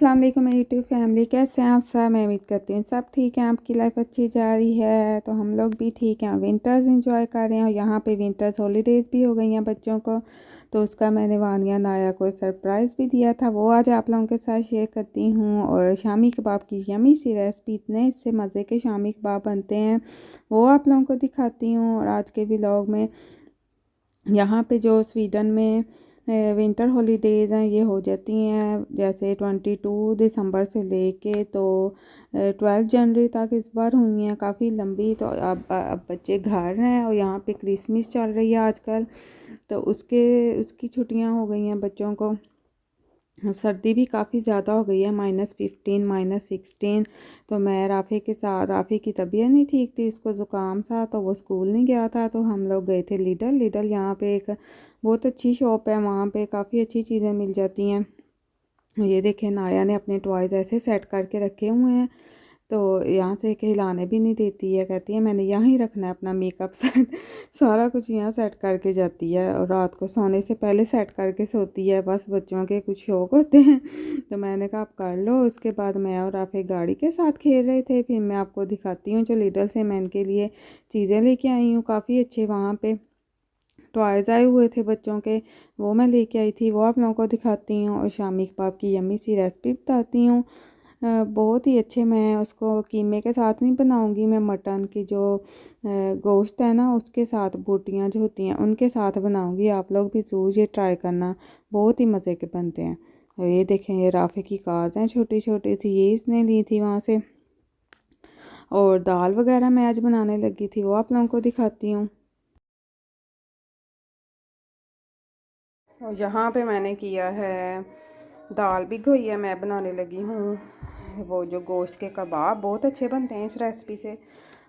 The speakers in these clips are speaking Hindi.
अस्सलाम वालेकुम मेरी यूट्यूब फैमिली, कैसे हैं आप सब। मैं उम्मीद करती हूँ सब ठीक है, आपकी लाइफ अच्छी जा रही है। तो हम लोग भी ठीक हैं, विंटर्स इंजॉय कर रहे हैं और यहाँ पे विंटर्स हॉलीडेज़ भी हो गई हैं बच्चों को। तो उसका मैंने वानिया नाया को सरप्राइज़ भी दिया था, वो आज आप लोगों के साथ शेयर करती हूँ। और शामी कबाब की यमी सी रेसिपी, इतने इससे मज़े के शामी कबाब बनते हैं, वो आप लोगों को दिखाती हूँ। और आज के व्लॉग में यहाँ पे जो स्वीडन में विंटर हॉलीडेज़ हैं ये हो जाती हैं जैसे 22 दिसंबर से लेके तो 12 जनवरी तक इस बार हुई हैं, काफ़ी लंबी। तो अब बच्चे घर हैं और यहाँ पे क्रिसमस चल रही है आजकल, तो उसकी छुट्टियाँ हो गई हैं बच्चों को। सर्दी भी काफ़ी ज़्यादा हो गई है, -15 -16। तो मैं राफ़े के साथ, राफ़े की तबीयत नहीं ठीक थी, उसको ज़ुकाम था तो वो स्कूल नहीं गया था। तो हम लोग गए थे लिडल यहाँ पे एक बहुत अच्छी शॉप है, वहाँ पे काफ़ी अच्छी चीज़ें मिल जाती हैं। ये देखें, नाया ने अपने टॉयज़ ऐसे सेट करके रखे हुए हैं, तो यहाँ से हिलाने भी नहीं देती है, कहती है मैंने यहाँ ही रखना है अपना मेकअप सेट। सारा कुछ यहाँ सेट करके जाती है और रात को सोने से पहले सेट करके सोती है। बस बच्चों के कुछ शौक होते हैं। तो मैंने कहा आप कर लो। उसके बाद मैं और आप एक गाड़ी के साथ खेल रहे थे। फिर मैं आपको दिखाती हूँ जो लिडल से मैं इनके लिए चीज़ें लेके आई हूँ, काफ़ी अच्छे वहाँ पर टॉयज़ आए हुए थे बच्चों के, वो मैं लेके आई थी, वो आप लोगों को दिखाती हूँ। और शामी कबाब की यम्मी सी रेसिपी बताती हूँ। बहुत ही अच्छे, मैं उसको कीमे के साथ नहीं बनाऊंगी, मैं मटन की जो गोश्त है ना उसके साथ, बोटियाँ जो होती हैं उनके साथ बनाऊंगी। आप लोग भी ज़रूर ये ट्राई करना, बहुत ही मज़े के बनते हैं। और ये देखें, ये राफ़े की काज हैं छोटी छोटी सी, ये इसने ली थी वहाँ से। और दाल वगैरह मैं आज बनाने लगी थी, वो आप लोगों को दिखाती हूँ। और यहाँ पे मैंने किया है, दाल भिगोई है, मैं बनाने लगी हूँ वो जो गोश्त के कबाब, बहुत अच्छे बनते हैं इस रेसिपी से।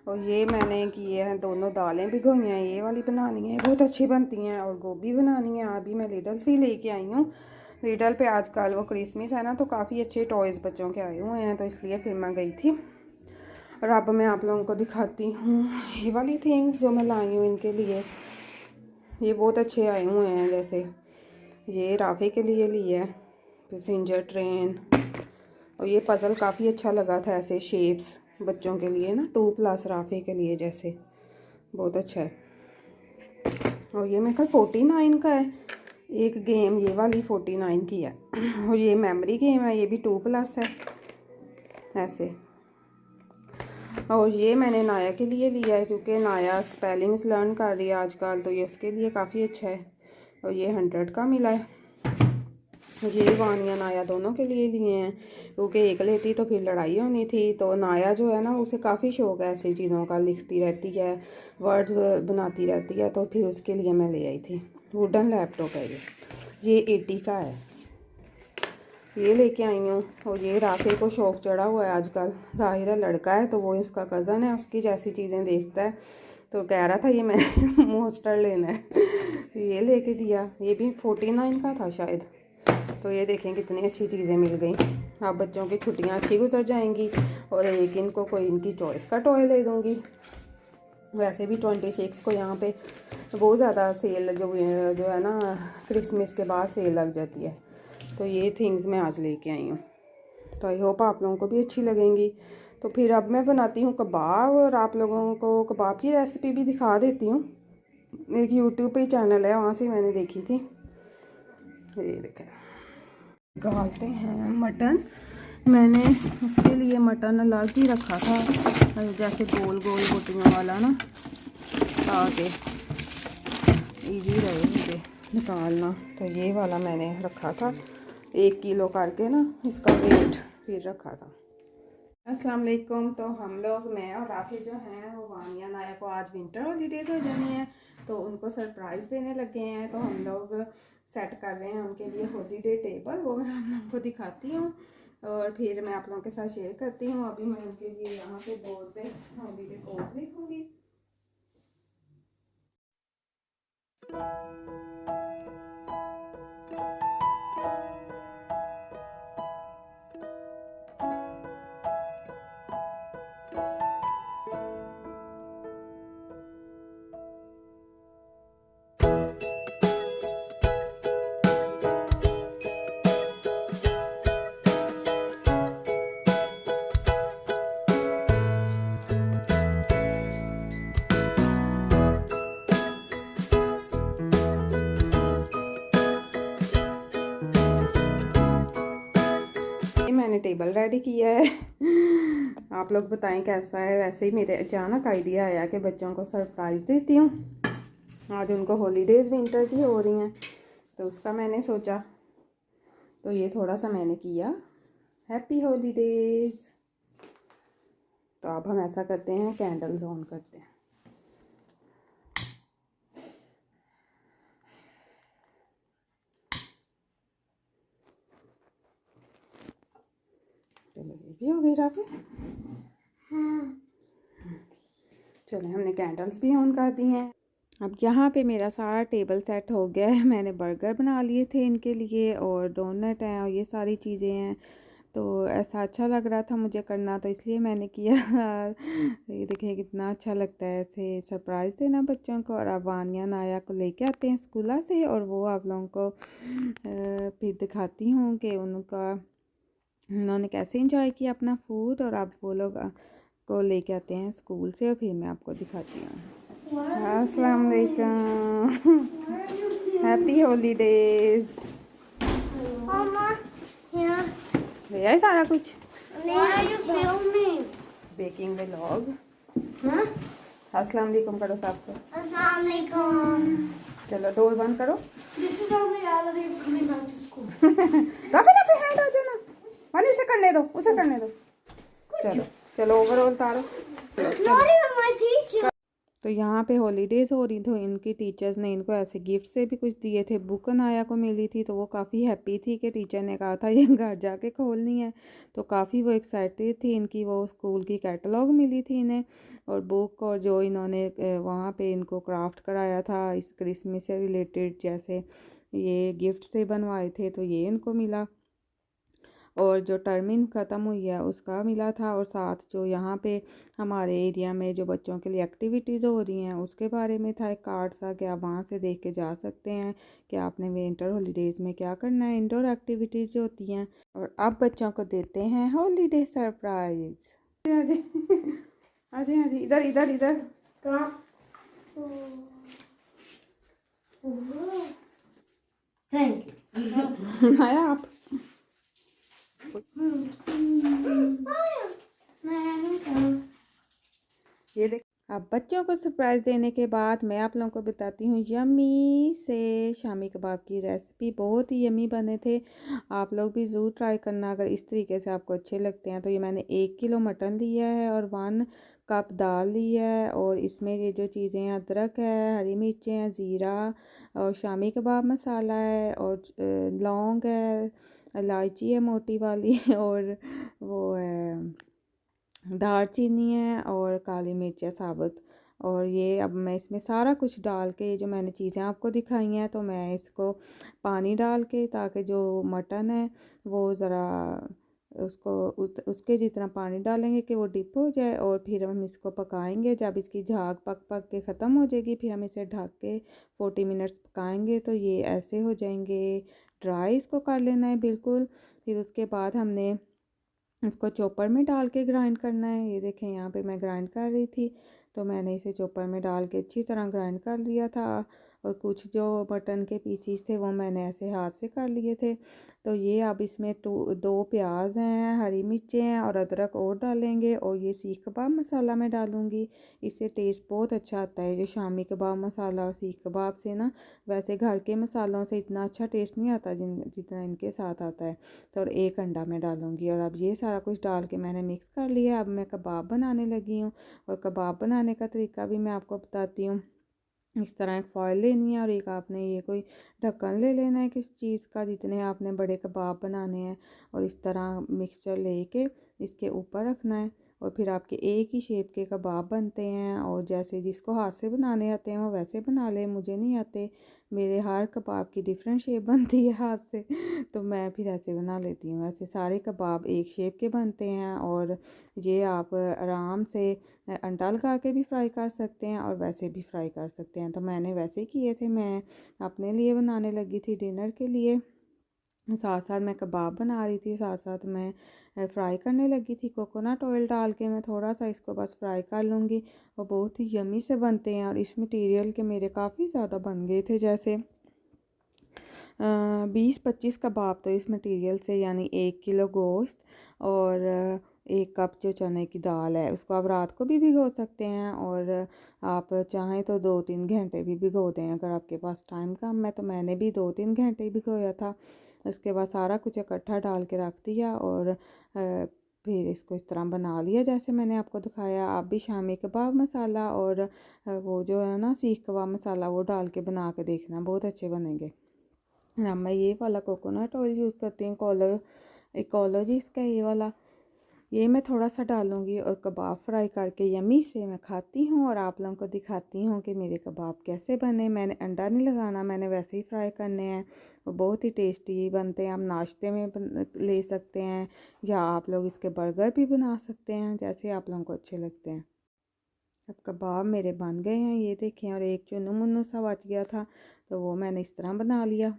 और ये मैंने किए हैं, दोनों दालें भिगोई हैं, ये वाली बनानी है, बहुत अच्छी बनती हैं। और गोभी बनानी है, अभी मैं लिडल से ही लेके आई हूँ। लिडल पे आजकल वो क्रिसमस है ना, तो काफ़ी अच्छे टॉयज़ बच्चों के आए हुए हैं, तो इसलिए फिर मैं गई थी। और अब मैं आप लोगों को दिखाती हूँ ये वाली थिंग्स जो मैं लाई हूँ इनके लिए। ये बहुत अच्छे आए हुए हैं, जैसे ये राफ़े के लिए ली है पैसेंजर ट्रेन। और ये पज़ल काफ़ी अच्छा लगा था, ऐसे शेप्स बच्चों के लिए ना, 2+ राफ़े के लिए, जैसे बहुत अच्छा है। और ये मेरे ख्याल 49 का है। एक गेम ये वाली 49 की है। और ये मेमोरी गेम है, ये भी 2+ है ऐसे। और ये मैंने नाया के लिए लिया है क्योंकि नाया स्पेलिंग्स लर्न कर रही है आजकल, तो ये उसके लिए काफ़ी अच्छा है। और ये 100 का मिला है। ये वानिया नाया दोनों के लिए लिए हैं, क्योंकि एक लेती तो फिर लड़ाई होनी थी। तो नाया जो है ना, उसे काफ़ी शौक है ऐसी चीज़ों का, लिखती रहती है, वर्ड्स बनाती रहती है, तो फिर उसके लिए मैं ले आई थी। वुडन लैपटॉप है ये 80 का है, ये लेके आई हूँ। और ये राफ़े को शौक चढ़ा हुआ है आजकल, ज़ाहिर है लड़का है तो वो उसका कज़न है, उसकी जैसी चीज़ें देखता है, तो कह रहा था ये मैंने मोस्टर लेना है। ये लेके दिया, ये भी 49 का था शायद। तो ये देखें कितनी अच्छी चीज़ें मिल गई। अब बच्चों की छुट्टियां अच्छी गुजर जाएंगी और एक इनको कोई इनकी चॉइस का टॉय ले दूँगी। वैसे भी 26 को यहाँ पे बहुत ज़्यादा सेल जो है ना, क्रिसमस के बाद सेल लग जाती है। तो ये थिंग्स मैं आज लेके आई हूँ, तो आई होप आप लोगों को भी अच्छी लगेंगी। तो फिर अब मैं बनाती हूँ कबाब, और आप लोगों को कबाब की रेसिपी भी दिखा देती हूँ। एक यूट्यूब पे चैनल है, वहाँ से मैंने देखी थी। ये देखें, गालते हैं मटन। मैंने उसके लिए मटन अलग ही रखा था, जैसे गोल गोल बोटियों वाला ना, ताकि इजी रहे मुझे निकालना। तो ये वाला मैंने रखा था, 1 किलो करके ना इसका वेट फिर रखा था। अस्सलाम वालेकुम। तो हम लोग, मैं और राफी जो हैं, वो वानिया नाया को आज विंटर हॉलीडेज़ हो जानी है, तो उनको सरप्राइज़ देने लगे हैं। तो हम लोग सेट कर रहे हैं उनके लिए हॉलीडे टेबल, वो मैं आप लोगों को दिखाती हूँ और फिर मैं आप लोगों के साथ शेयर करती हूँ। अभी मैं उनके लिए यहाँ पे बोर्ड पे हॉलीडे कोड लिखूँगी। मैंने टेबल रेडी किया है। आप लोग बताएं कैसा है। वैसे ही मेरे अचानक आइडिया आया कि बच्चों को सरप्राइज़ देती हूँ। आज उनको हॉलीडेज़ विंटर की हो रही हैं, तो उसका मैंने सोचा, तो ये थोड़ा सा मैंने किया, हैप्पी हॉलीडेज़। तो अब हम ऐसा करते हैं, कैंडल्स ऑन करते हैं। चलो ये भी हो गई राफी। हाँ। चलो हमने कैंडल्स भी ऑन कर दी हैं। अब यहाँ पे मेरा सारा टेबल सेट हो गया है। मैंने बर्गर बना लिए थे इनके लिए, और डोनट हैं, और ये सारी चीज़ें हैं। तो ऐसा अच्छा लग रहा था मुझे करना, तो इसलिए मैंने किया। ये देखिए कितना अच्छा लगता है ऐसे सरप्राइज़ देना बच्चों को। और अब वानिया नाया को लेके आते हैं स्कूल से, और वो आप लोगों को फिर दिखाती हूँ कि उन्होंने कैसे एंजॉय किया अपना फूड। और अब वो लोग को लेके आते हैं स्कूल से, और फिर मैं आपको दिखाती हूँ। अस्सलाम वालेकुम, हैप्पी हॉलीडेज। ले आए सारा कुछ। Baking vlog. अस्सलाम वालेकुम करो सबको। अस्सलाम वालेकुम। चलो डोर बंद करो। राफी राफी हैंड आ जाना, मनी उसे करने दो, उसे करने दो। चलो चलो ओवरऑल तारो। तो यहाँ पे हॉलीडेज़ हो रही, तो इनकी टीचर्स ने इनको ऐसे गिफ्ट से भी कुछ दिए थे। बुक अनाया को मिली थी, तो वो काफ़ी हैप्पी थी कि टीचर ने कहा था ये घर जाके खोलनी है। तो काफ़ी वो एक्साइटेड थी। इनकी वो स्कूल की कैटलॉग मिली थी इन्हें, और बुक, और जो इन्होंने वहाँ पे इनको क्राफ्ट कराया था इस क्रिसमस से रिलेटेड, जैसे ये गिफ्ट से बनवाए थे, तो ये इनको मिला। और जो टर्मिन ख़त्म हुई है उसका मिला था। और साथ जो यहाँ पे हमारे एरिया में जो बच्चों के लिए एक्टिविटीज़ हो रही हैं उसके बारे में था एक कार्ड सा, कि आप वहाँ से देख के जा सकते हैं कि आपने विंटर हॉलीडेज़ में क्या करना है, इंडोर एक्टिविटीज़ जो होती हैं। और अब बच्चों को देते हैं हॉलीडे सरप्राइज़। आजी आजी इधर इधर इधर। Thank you. आया आप। ये देख, अब बच्चों को सरप्राइज़ देने के बाद मैं आप लोगों को बताती हूँ यम्मी से शामी कबाब की रेसिपी। बहुत ही यम्मी बने थे। आप लोग भी ज़रूर ट्राई करना अगर इस तरीके से आपको अच्छे लगते हैं। तो ये मैंने 1 किलो मटन लिया है, और 1 कप दाल ली है, और इसमें ये जो चीज़ें हैं, अदरक है, हरी मिर्चें हैं, ज़ीरा, और शामी कबाब मसाला है, और लौंग है, इलायची है मोटी वाली, और वो है दालचीनी है, और काली मिर्च है साबुत। और ये अब मैं इसमें सारा कुछ डाल के, जो मैंने चीज़ें आपको दिखाई हैं, तो मैं इसको पानी डाल के, ताकि जो मटन है वो ज़रा उसको उसके जितना पानी डालेंगे कि वो डिप हो जाए, और फिर हम इसको पकाएंगे। जब इसकी झाग पक पक के ख़त्म हो जाएगी, फिर हम इसे ढक के 40 मिनट्स पकाएंगे। तो ये ऐसे हो जाएंगे ड्राई, इसको कर लेना है बिल्कुल। फिर उसके बाद हमने इसको चॉपर में डाल के ग्राइंड करना है। ये देखें यहाँ पे मैं ग्राइंड कर रही थी, तो मैंने इसे चॉपर में डाल के अच्छी तरह ग्राइंड कर लिया था। और कुछ जो मटन के पीसीस थे वो मैंने ऐसे हाथ से कर लिए थे। तो ये अब इसमें 2 प्याज हैं, हरी मिर्चें हैं, और अदरक और डालेंगे, और ये सीख कबाब मसाला मैं डालूँगी। इससे टेस्ट बहुत अच्छा आता है। जो शामी कबाब मसाला और सीख कबाब से ना, वैसे घर के मसालों से इतना अच्छा टेस्ट नहीं आता जितना इनके साथ आता है। तो और 1 अंडा मैं डालूँगी। और अब ये सारा कुछ डाल के मैंने मिक्स कर लिया। अब मैं कबाब बनाने लगी हूँ, और कबाब बनाने का तरीका भी मैं आपको बताती हूँ। इस तरह एक फॉयल लेनी है, और एक आपने ये कोई ढक्कन ले लेना है किस चीज़ का, जितने आपने बड़े कबाब बनाने हैं। और इस तरह मिक्सचर लेके इसके ऊपर रखना है, और फिर आपके एक ही शेप के कबाब बनते हैं। और जैसे जिसको हाथ से बनाने आते हैं वो वैसे बना ले, मुझे नहीं आते। मेरे हर कबाब की डिफरेंट शेप बनती है हाथ से, तो मैं फिर ऐसे बना लेती हूँ। वैसे सारे कबाब एक शेप के बनते हैं, और ये आप आराम से अंडा लगा के भी फ्राई कर सकते हैं, और वैसे भी फ्राई कर सकते हैं। तो मैंने वैसे किए थे, मैं अपने लिए बनाने लगी थी डिनर के लिए। साथ साथ मैं कबाब बना रही थी, साथ साथ मैं फ्राई करने लगी थी। कोकोनट ऑयल डाल के मैं थोड़ा सा इसको बस फ्राई कर लूँगी। और बहुत ही यमी से बनते हैं, और इस मटेरियल के मेरे काफ़ी ज़्यादा बन गए थे। जैसे 20-25 कबाब तो इस मटेरियल से, यानी 1 किलो गोश्त और 1 कप जो चने की दाल है, उसको आप रात को भी भिगो सकते हैं और आप चाहें तो 2-3 घंटे भी भिगो दें अगर आपके पास टाइम कम है। तो मैंने भी 2-3 घंटे ही भिगोया था। उसके बाद सारा कुछ इकट्ठा डाल के रख दिया और फिर इसको इस तरह बना लिया जैसे मैंने आपको दिखाया। आप भी शामी कबाब मसाला और वो जो है ना सीख कबाब मसाला, वो डाल के बना के देखना, बहुत अच्छे बनेंगे। हाँ, मैं ये वाला कोकोनट ऑयल यूज़ करती हूँ, इकोलॉजिस का ये वाला। ये मैं थोड़ा सा डालूँगी और कबाब फ्राई करके यम्मी से मैं खाती हूँ और आप लोगों को दिखाती हूँ कि मेरे कबाब कैसे बने। मैंने अंडा नहीं लगाना, मैंने वैसे ही फ्राई करने हैं। वो बहुत ही टेस्टी बनते हैं। आप नाश्ते में ले सकते हैं या आप लोग इसके बर्गर भी बना सकते हैं, जैसे आप लोगों को अच्छे लगते हैं। अब कबाब मेरे बन गए हैं, ये देखें। और एक चुन्नू मुन्नू सा बच गया था, तो वो मैंने इस तरह बना लिया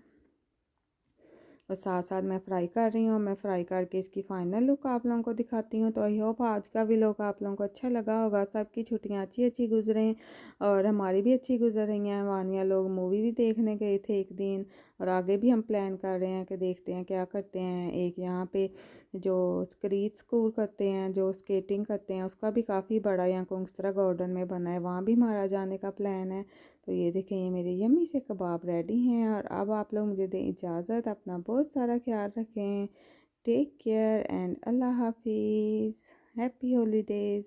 और साथ साथ मैं फ्राई कर रही हूँ। मैं फ्राई करके इसकी फ़ाइनल लुक आप लोगों को दिखाती हूँ। तो आई होप आज का भी व्लॉग आप लोगों को अच्छा लगा होगा। सबकी छुट्टियाँ अच्छी अच्छी गुजरें और हमारी भी अच्छी गुजर रही हैं। वानिया लोग मूवी भी देखने गए थे एक दिन, और आगे भी हम प्लान कर रहे हैं कि देखते हैं क्या करते हैं। एक यहाँ पे जो स्क्रीट स्कूल करते हैं, जो स्केटिंग करते हैं, उसका भी काफ़ी बड़ा यहाँ कोंगस्त्रा गार्डन में बना है, वहाँ भी हमारा जाने का प्लान है। तो ये देखें, ये मेरे यम्मी से कबाब रेडी हैं। और अब आप लोग मुझे दें इजाज़त। अपना बहुत सारा ख्याल रखें। टेक केयर एंड अल्लाह हाफिज़। Happy holidays.